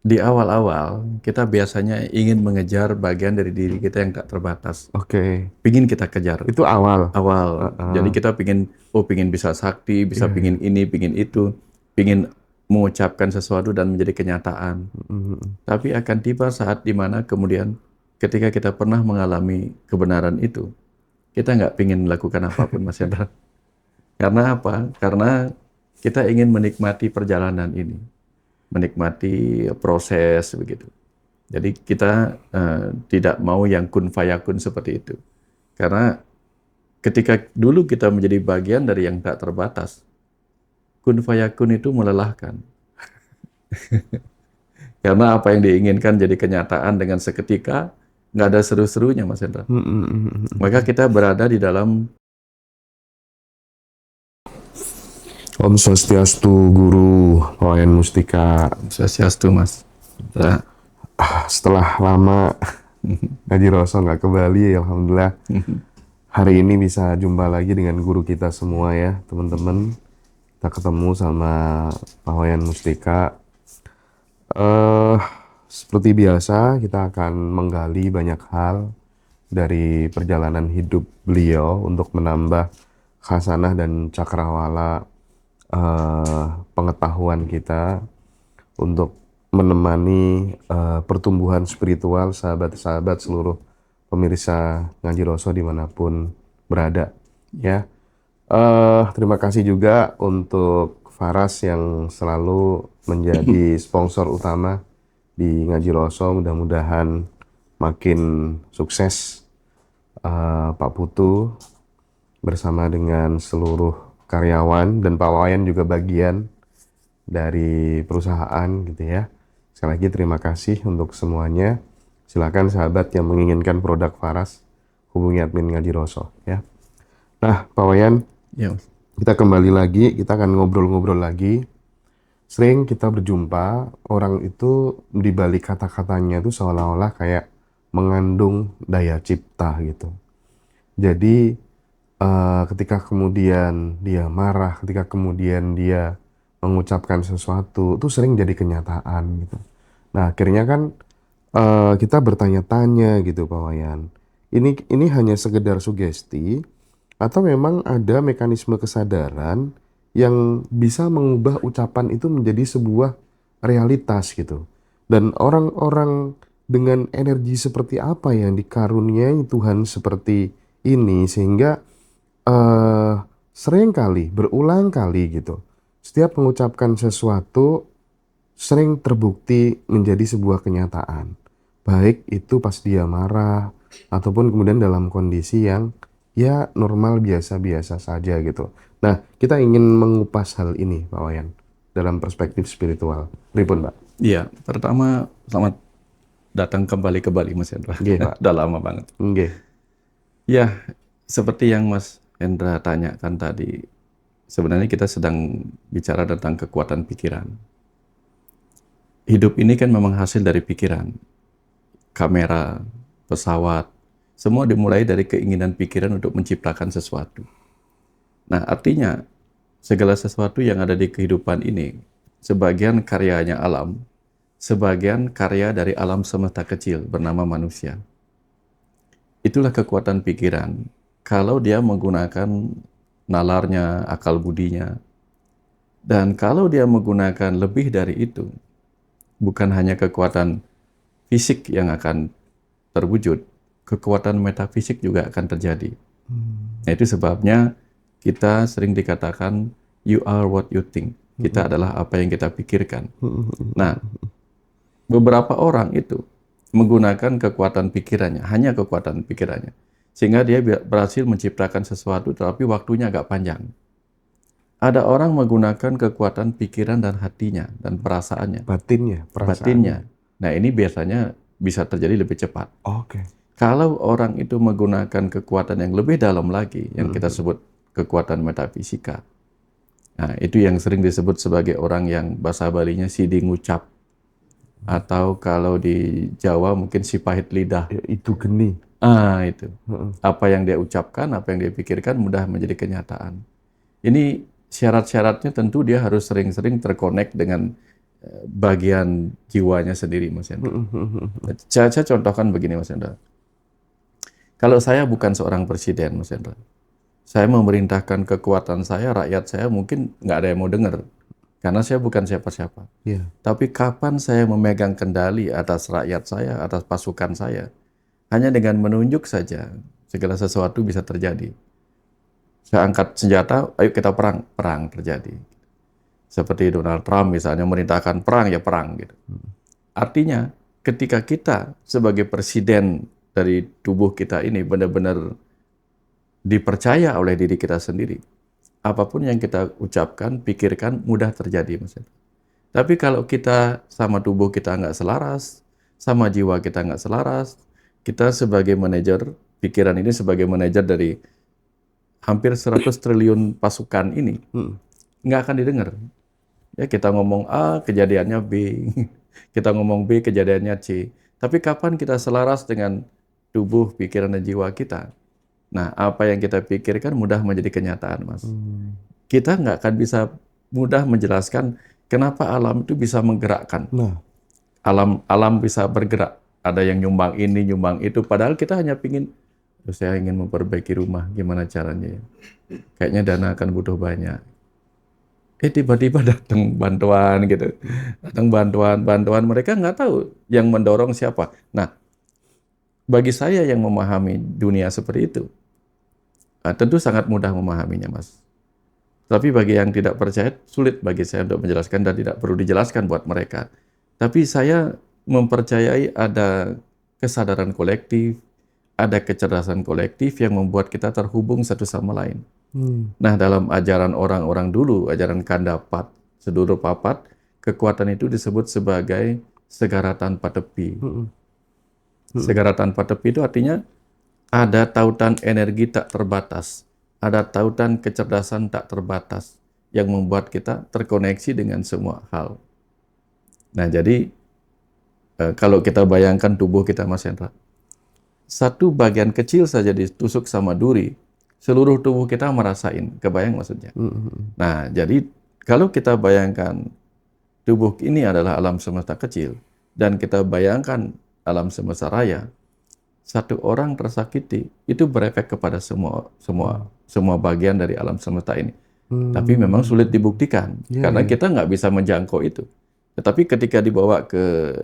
Di awal-awal, kita biasanya ingin mengejar bagian dari diri kita yang tak terbatas. Oke. Pingin kita kejar. Itu awal. Awal. Heeh. Jadi kita pingin bisa sakti, bisa Iya, pingin iya. ini, pingin itu, pingin mengucapkan sesuatu dan menjadi kenyataan. Mm, Tapi akan tiba saat dimana kemudian ketika kita pernah mengalami kebenaran itu, kita nggak pingin melakukan apapun, Mas Hendra. Karena apa? Karena kita ingin menikmati perjalanan ini, menikmati proses begitu. Jadi kita tidak mau yang kun fayakun seperti itu. Karena ketika dulu kita menjadi bagian dari yang tak terbatas, kun fayakun itu melelahkan. Karena apa yang diinginkan jadi kenyataan dengan seketika, nggak ada seru-serunya, Mas Hendra. Maka kita berada di dalam Om Swastiastu, Guru Wayan Mustika. Swastiastu, Mas. Hendra. Setelah lama ngaji Roso nggak ke Bali, alhamdulillah hari ini bisa jumpa lagi dengan guru kita semua ya, teman-teman. Kita ketemu sama Pak Wayan Mustika. Eh, Seperti biasa, kita akan menggali banyak hal dari perjalanan hidup beliau untuk menambah khasanah dan cakrawala pengetahuan kita untuk menemani pertumbuhan spiritual sahabat-sahabat seluruh pemirsa Ngaji Roso dimanapun berada. Ya, terima kasih juga untuk Faras yang selalu menjadi sponsor utama di Ngaji Roso. Mudah-mudahan makin sukses Pak Putu bersama dengan seluruh karyawan, dan Pak Wayan juga bagian dari perusahaan gitu ya. Sekali lagi terima kasih untuk semuanya. Silakan sahabat yang menginginkan produk Faras hubungi admin Ngaji Roso ya. Nah, Pak Wayan, ya, Mas. kita kembali lagi, kita akan ngobrol-ngobrol lagi. Sering kita berjumpa, orang itu di balik kata-katanya itu seolah-olah kayak mengandung daya cipta gitu. Jadi ketika kemudian dia marah, ketika kemudian dia mengucapkan sesuatu, itu sering jadi kenyataan gitu. Nah, akhirnya kan kita bertanya-tanya gitu, Pak Wayan. Ini hanya sekedar sugesti atau memang ada mekanisme kesadaran yang bisa mengubah ucapan itu menjadi sebuah realitas gitu. Dan orang-orang dengan energi seperti apa yang dikaruniai Tuhan seperti ini sehingga eh sering kali, berulang kali gitu. Setiap mengucapkan sesuatu sering terbukti menjadi sebuah kenyataan. Baik itu pas dia marah ataupun kemudian dalam kondisi yang ya normal biasa-biasa saja gitu. Nah, kita ingin mengupas hal ini, Pak Wayan, dalam perspektif spiritual. Pripun, Pak? Iya, pertama selamat datang kembali ke Bali, Mas Hendra. Nggih, Pak. Udah lama banget. Nggih. Ya, seperti yang Mas Hendra tanyakan tadi, sebenarnya kita sedang bicara tentang kekuatan pikiran. Hidup ini kan memang hasil dari pikiran. Kamera, pesawat, semua dimulai dari keinginan pikiran untuk menciptakan sesuatu. Nah, artinya segala sesuatu yang ada di kehidupan ini, sebagian karyanya alam, sebagian karya dari alam semesta kecil bernama manusia. Itulah kekuatan pikiran. Kalau dia menggunakan nalarnya, akal budinya, dan kalau dia menggunakan lebih dari itu, bukan hanya kekuatan fisik yang akan terwujud, kekuatan metafisik juga akan terjadi. Nah, itu sebabnya kita sering dikatakan, you are what you think. Kita adalah apa yang kita pikirkan. Nah, beberapa orang itu menggunakan kekuatan pikirannya, hanya kekuatan pikirannya. Sehingga dia berhasil menciptakan sesuatu, tetapi waktunya agak panjang. Ada orang menggunakan kekuatan pikiran dan hatinya, dan perasaannya, Batinnya, perasaannya. batinnya. Nah, ini biasanya bisa terjadi lebih cepat. Oke. Kalau orang itu menggunakan kekuatan yang lebih dalam lagi, yang kita sebut kekuatan metafisika, nah, itu yang sering disebut sebagai orang yang bahasa Balinya sidi ngucap, atau kalau di Jawa mungkin si pahit lidah. Ya, itu geni. Ah, itu. Heeh. Apa yang dia ucapkan, apa yang dia pikirkan mudah menjadi kenyataan. Ini syarat-syaratnya tentu dia harus sering-sering terkonek dengan bagian jiwanya sendiri, Mas Hendra. Saya contohkan begini, Mas Hendra. Kalau saya bukan seorang presiden, Mas Hendra, saya memerintahkan kekuatan saya, rakyat saya mungkin nggak ada yang mau dengar. Karena saya bukan siapa-siapa. Iya. Tapi kapan saya memegang kendali atas rakyat saya, atas pasukan saya, hanya dengan menunjuk saja, segala sesuatu bisa terjadi. Saya angkat senjata, ayo kita perang, perang terjadi. Seperti Donald Trump misalnya merintahkan perang, ya perang gitu. Artinya, ketika kita sebagai presiden dari tubuh kita ini benar-benar dipercaya oleh diri kita sendiri, apapun yang kita ucapkan, pikirkan, mudah terjadi, Mas. Tapi kalau kita sama tubuh kita nggak selaras, sama jiwa kita nggak selaras, kita sebagai manajer, pikiran ini sebagai manajer dari hampir 100 triliun pasukan ini, nggak akan didengar. Ya, kita ngomong A, kejadiannya B. Kita ngomong B, kejadiannya C. Tapi kapan kita selaras dengan tubuh, pikiran, dan jiwa kita? Nah, apa yang kita pikirkan mudah menjadi kenyataan, Mas. Kita nggak akan bisa mudah menjelaskan kenapa alam itu bisa menggerakkan. Nah, Alam bisa bergerak. Ada yang nyumbang ini, nyumbang itu. Padahal kita hanya pingin, saya ingin memperbaiki rumah, gimana caranya ya? Kayaknya dana akan butuh banyak. Tiba-tiba datang bantuan gitu. Datang bantuan. Mereka nggak tahu yang mendorong siapa. Nah, bagi saya yang memahami dunia seperti itu, tentu sangat mudah memahaminya, Mas. Tapi bagi yang tidak percaya, sulit bagi saya untuk menjelaskan dan tidak perlu dijelaskan buat mereka. Tapi saya mempercayai ada kesadaran kolektif, ada kecerdasan kolektif yang membuat kita terhubung satu sama lain. Nah, dalam ajaran orang-orang dulu, ajaran Kandapat, sedulur papat, kekuatan itu disebut sebagai segara tanpa tepi. Segara tanpa tepi itu artinya ada tautan energi tak terbatas, ada tautan kecerdasan tak terbatas yang membuat kita terkoneksi dengan semua hal. Nah, jadi kalau kita bayangkan tubuh kita, Mas Hendra, satu bagian kecil saja ditusuk sama duri, seluruh tubuh kita merasain. Kebayang maksudnya? Nah, jadi kalau kita bayangkan tubuh ini adalah alam semesta kecil, dan kita bayangkan alam semesta raya, satu orang tersakiti itu berefek kepada semua bagian dari alam semesta ini. Tapi memang sulit dibuktikan karena kita nggak bisa menjangkau itu. Tetapi ketika dibawa ke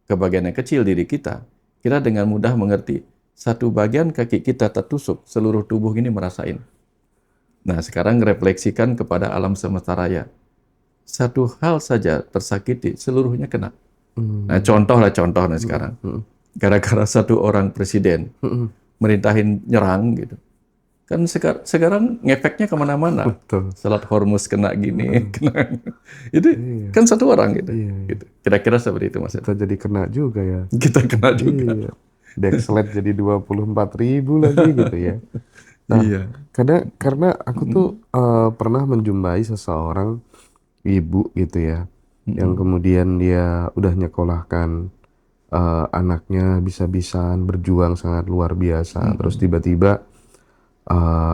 bagian yang kecil diri kita, kita dengan mudah mengerti satu bagian kaki kita tertusuk, seluruh tubuh ini merasain. Nah, sekarang refleksikan kepada alam semesta raya. Satu hal saja tersakiti, seluruhnya kena. Nah, contoh sekarang. Gara-gara satu orang presiden merintahin nyerang gitu. Kan sekarang ngefeknya kemana-mana. betul. Selat Hormuz kena gini, kena. Itu kan satu orang gitu. Gitu. Kira-kira seperti itu, Mas. Kita jadi kena juga ya. Kita kena juga. Iya. Dexlet jadi 24.000 lagi gitu ya. Nah, Iya. karena aku tuh pernah menjumpai seseorang ibu gitu ya, yang kemudian dia udah nyekolahkan anaknya bisa-bisaan berjuang sangat luar biasa, terus tiba-tiba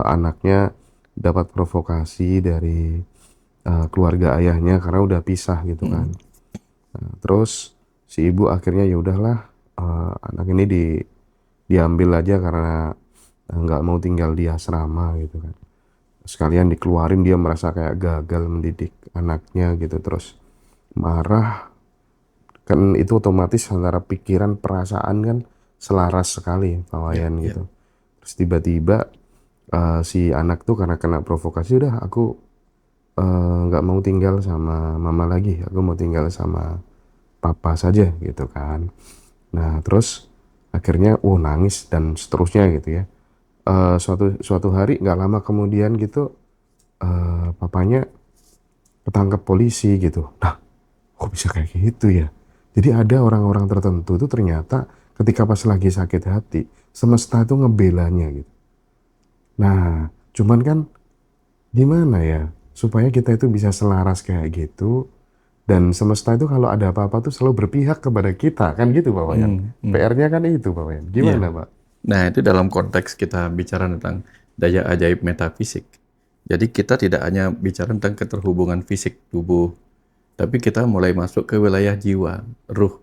anaknya dapat provokasi dari keluarga ayahnya karena udah pisah gitu kan. Nah, terus si ibu akhirnya ya udahlah, anak ini diambil aja karena nggak mau tinggal di asrama gitu kan. Sekalian dikeluarin, dia merasa kayak gagal mendidik anaknya gitu, terus marah. Kan itu otomatis antara pikiran, perasaan kan selaras sekali Pak Wayan gitu. Terus tiba-tiba si anak tuh karena kena provokasi, udah aku nggak mau tinggal sama mama lagi, aku mau tinggal sama papa saja gitu kan. Nah, terus akhirnya nangis dan seterusnya gitu ya. Suatu hari nggak lama kemudian gitu, papanya ketangkep polisi gitu. Nah, kok bisa kayak gitu ya? Jadi ada orang-orang tertentu itu ternyata ketika pas lagi sakit hati, semesta itu ngebelanya gitu. Nah, cuman kan gimana ya supaya kita itu bisa selaras kayak gitu, dan semesta itu kalau ada apa-apa tuh selalu berpihak kepada kita, kan gitu Pak Wayan. PR-nya kan itu Pak Wayan. Gimana Pak? Nah, itu dalam konteks kita bicara tentang daya ajaib metafisik. Jadi kita tidak hanya bicara tentang keterhubungan fisik tubuh, Tapi kita mulai masuk ke wilayah jiwa, ruh.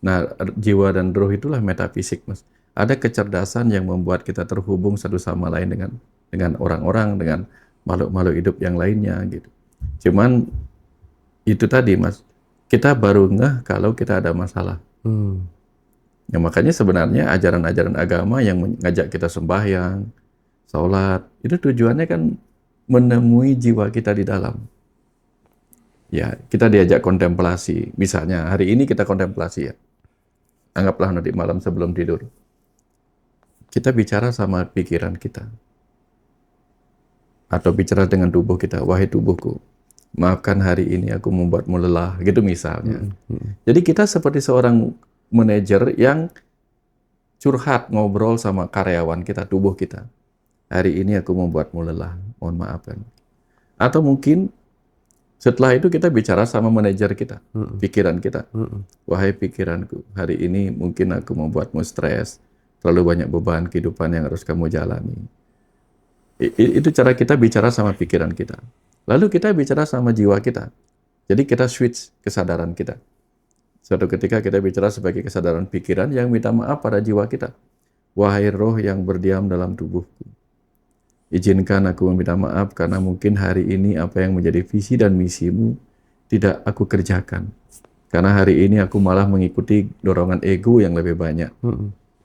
Nah, jiwa dan ruh itulah metafisik, Mas. Ada kecerdasan yang membuat kita terhubung satu sama lain dengan orang-orang, dengan makhluk-makhluk hidup yang lainnya gitu. Cuman itu tadi, Mas. Kita baru ngeh kalau kita ada masalah. Ya, makanya sebenarnya ajaran-ajaran agama yang mengajak kita sembahyang, sholat, itu tujuannya kan menemui jiwa kita di dalam. Ya, kita diajak kontemplasi. Misalnya, hari ini kita kontemplasi ya. Anggaplah nanti malam sebelum tidur. Kita bicara sama pikiran kita. Atau bicara dengan tubuh kita. Wahai tubuhku, maafkan hari ini aku membuatmu lelah. Gitu misalnya. Jadi kita seperti seorang manajer yang curhat, ngobrol sama karyawan kita, tubuh kita. Hari ini aku membuatmu lelah. Mohon maafkan. Atau mungkin setelah itu kita bicara sama manajer kita, pikiran kita. Wahai pikiranku, hari ini mungkin aku membuatmu stres, terlalu banyak beban kehidupan yang harus kamu jalani. Itu cara kita bicara sama pikiran kita. Lalu kita bicara sama jiwa kita. Jadi kita switch kesadaran kita. Suatu ketika kita bicara sebagai kesadaran pikiran yang minta maaf pada jiwa kita. Wahai roh yang berdiam dalam tubuhku, izinkan aku meminta maaf karena mungkin hari ini apa yang menjadi visi dan misimu tidak aku kerjakan. Karena hari ini aku malah mengikuti dorongan ego yang lebih banyak.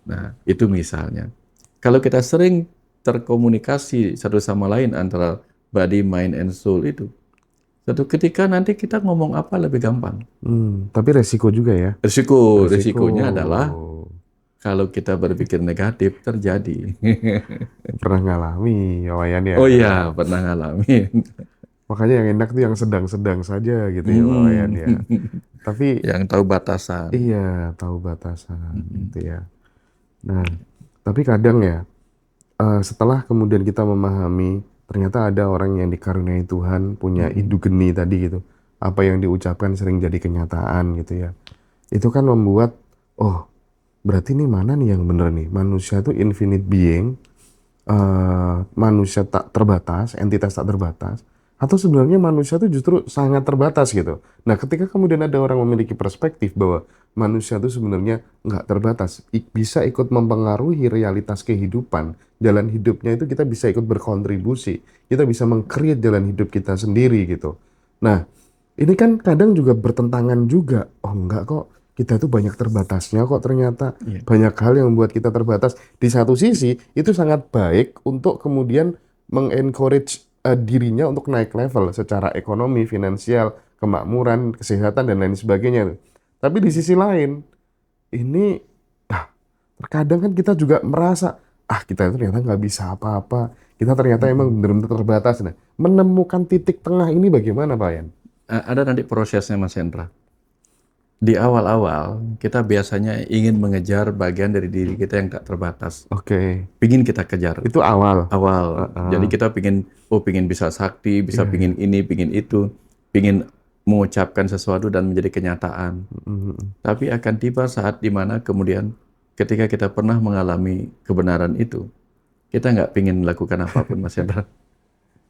Nah, itu misalnya. Kalau kita sering terkomunikasi satu sama lain antara body, mind, and soul itu, suatu ketika nanti kita ngomong apa lebih gampang. Tapi resiko juga ya. Resikonya adalah kalau kita berpikir negatif terjadi. Pernah ngalami ya Wayan ya. Oh iya, pernah ngalamin. Makanya yang enak tuh yang sedang-sedang saja gitu ya Wayan ya. Tapi yang tahu batasan. iya, tahu batasan gitu ya. Nah, tapi kadang ya setelah kemudian kita memahami ternyata ada orang yang dikaruniai Tuhan punya idu geni tadi gitu. Apa yang diucapkan sering jadi kenyataan gitu ya. Itu kan membuat berarti nih mana nih yang bener nih? Manusia tuh infinite being, manusia tak terbatas, entitas tak terbatas, atau sebenarnya manusia tuh justru sangat terbatas gitu. Nah, ketika kemudian ada orang memiliki perspektif bahwa manusia tuh sebenarnya nggak terbatas, bisa ikut mempengaruhi realitas kehidupan, jalan hidupnya itu kita bisa ikut berkontribusi, kita bisa meng-create jalan hidup kita sendiri gitu. Nah, ini kan kadang juga bertentangan juga. Oh enggak kok. Kita tuh banyak terbatasnya kok ternyata. Banyak hal yang membuat kita terbatas. Di satu sisi, itu sangat baik untuk kemudian mengencourage dirinya untuk naik level secara ekonomi, finansial, kemakmuran, kesehatan, dan lain sebagainya. Tapi di sisi lain, ini terkadang kan kita juga merasa, kita itu ternyata nggak bisa apa-apa. Kita ternyata emang benar-benar terbatas. Nah, menemukan titik tengah ini bagaimana, Pak Yan? Ada nanti prosesnya, Mas Hendra. Di awal-awal, kita biasanya ingin mengejar bagian dari diri kita yang tak terbatas. Oke. Pingin kita kejar. Itu awal. Jadi kita pingin bisa sakti, pingin ini, pingin itu, pingin mengucapkan sesuatu dan menjadi kenyataan. Tapi akan tiba saat dimana kemudian ketika kita pernah mengalami kebenaran itu, kita nggak pingin melakukan apapun, Mas Hendra.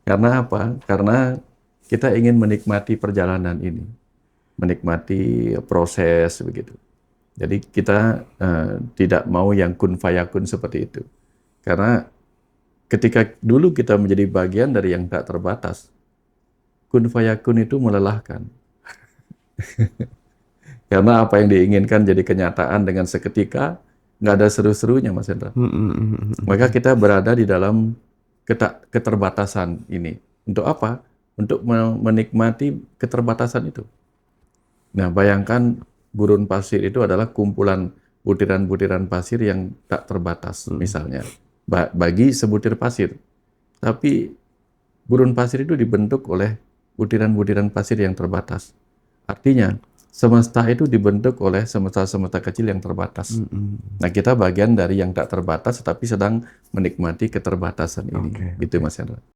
Karena apa? Karena kita ingin menikmati perjalanan ini. Menikmati proses begitu. Jadi kita tidak mau yang kun fayakun seperti itu. Karena ketika dulu kita menjadi bagian dari yang tak terbatas, kun fayakun itu melelahkan. Karena apa yang diinginkan jadi kenyataan dengan seketika, nggak ada seru-serunya, Mas Hendra. Maka kita berada di dalam keterbatasan ini. Untuk apa? Untuk menikmati keterbatasan itu. Nah, bayangkan gurun pasir itu adalah kumpulan butiran-butiran pasir yang tak terbatas, misalnya. Bagi sebutir pasir. Tapi gurun pasir itu dibentuk oleh butiran-butiran pasir yang terbatas. Artinya, semesta itu dibentuk oleh semesta-semesta kecil yang terbatas. Nah, kita bagian dari yang tak terbatas, tetapi sedang menikmati keterbatasan ini. Gitu, Mas Hendra.